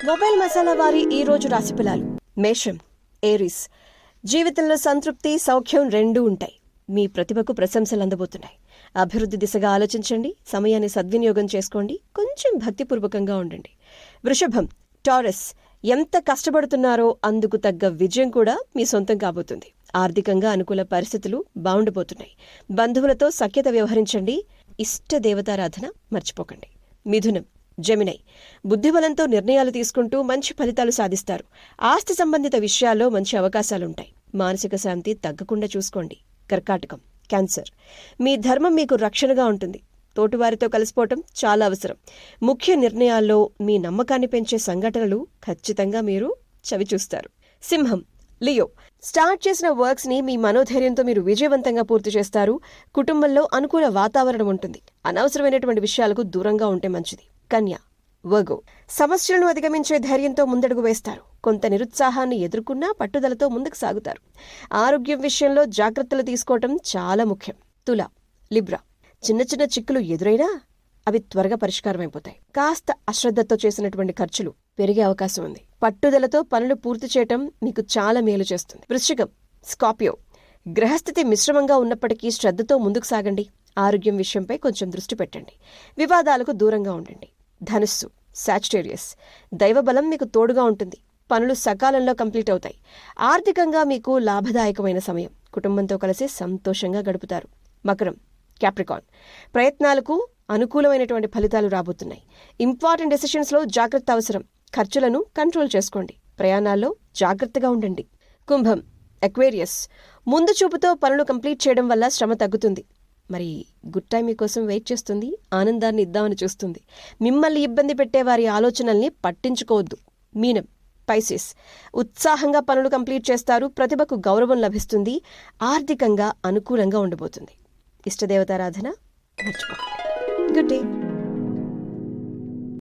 Mobile masala వారి ఈ రోజు రాశి ఫలాలు. మేషం, ఏరిస్. జీవితంలో సంతృప్తి, సౌఖ్యం రెండూ ఉంటాయి. మీ ప్రతిభకు ప్రశంసలు అందబోతున్నాయి. అభివృద్ధి దిశగా ఆలోచించండి. సమయాన్ని సద్వినియోగం చేసుకోండి. కొంచెం భక్తిపూర్వకంగా ఉండండి. వృషభం, టారస్. ఎంత కష్టపడుతున్నారో అందుకు తగ్గ విజయం కూడా మీ సొంతం కాబోతుంది. ఆర్థికంగా అనుకూల పరిస్థితులు బాగుండబోతున్నాయి. బంధువులతో సఖ్యత వ్యవహరించండి. ఇష్ట దేవతారాధన మర్చిపోకండి. మిథునం, జెమినై. బుద్ధిబలంతో నిర్ణయాలు తీసుకుంటూ మంచి ఫలితాలు సాధిస్తారు. ఆస్తి సంబంధిత విషయాల్లో మంచి అవకాశాలుంటాయి. మానసిక శాంతి తగ్గకుండా చూసుకోండి. కర్కాటకం, క్యాన్సర్. మీ ధర్మం మీకు రక్షణగా ఉంటుంది. తోటివారితో కలిసిపోవటం చాలా అవసరం. ముఖ్య నిర్ణయాల్లో మీ నమ్మకాన్ని పెంచే సంఘటనలు ఖచ్చితంగా మీరు చవిచూస్తారు. సింహం, లియో. స్టార్ట్ చేసిన వర్క్స్ ని మీ మనోధైర్యంతో మీరు విజయవంతంగా పూర్తి చేస్తారు. కుటుంబంలో అనుకూల వాతావరణం ఉంటుంది. అనవసరమైనటువంటి విషయాలకు దూరంగా ఉంటే మంచిది. కన్య, వర్గో. సమస్యలను అధిగమించే ధైర్యంతో ముందడుగు వేస్తారు. కొంత నిరుత్సాహాన్ని ఎదుర్కొన్నా పట్టుదలతో ముందుకు సాగుతారు. ఆరోగ్యం విషయంలో జాగ్రత్తలు తీసుకోవటం చాలా ముఖ్యం. తుల, లిబ్రా. చిన్న చిన్న చిక్కులు ఎదురైనా అవి త్వరగా పరిష్కారం అయిపోతాయి. కాస్త అశ్రద్ధతో చేసినటువంటి ఖర్చులు పెరిగే అవకాశం ఉంది. పట్టుదలతో పనులు పూర్తి చేయటం మీకు చాలా మేలు చేస్తుంది. వృశ్చికం, స్కార్పియో. గ్రహస్థితి మిశ్రమంగా ఉన్నప్పటికీ శ్రద్ధతో ముందుకు సాగండి. ఆరోగ్యం విషయంపై కొంచెం దృష్టి పెట్టండి. వివాదాలకు దూరంగా ఉండండి. ధనుస్సు, సాజిటేరియస్. దైవబలం మీకు తోడుగా ఉంటుంది. పనులు సకాలంలో కంప్లీట్ అవుతాయి. ఆర్థికంగా మీకు లాభదాయకమైన సమయం. కుటుంబంతో కలిసి సంతోషంగా గడుపుతారు. మకరం, క్యాప్రికాన్. ప్రయత్నాలకు అనుకూలమైనటువంటి ఫలితాలు రాబోతున్నాయి. ఇంపార్టెంట్ డెసిషన్స్లో జాగ్రత్త అవసరం. ఖర్చులను కంట్రోల్ చేసుకోండి. ప్రయాణాల్లో జాగ్రత్తగా ఉండండి. కుంభం, అక్వేరియస్. ముందు చూపుతో పనులు కంప్లీట్ చేయడం వల్ల శ్రమ తగ్గుతుంది. మరి గుడ్ టైం మీకోసం వెయిట్ చేస్తుంది. ఆనందాన్ని ఇద్దామని చూస్తుంది. మిమ్మల్ని ఇబ్బంది పెట్టే వారి ఆలోచనల్ని పట్టించుకోవద్దు. మీనం, పైసిస్. ఉత్సాహంగా పనులు కంప్లీట్ చేస్తారు. ప్రతిభకు గౌరవం లభిస్తుంది. ఆర్థికంగా అనుకూలంగా ఉండబోతుంది. ఇష్టదేవతారాధన మర్చిపోకండి. Good day.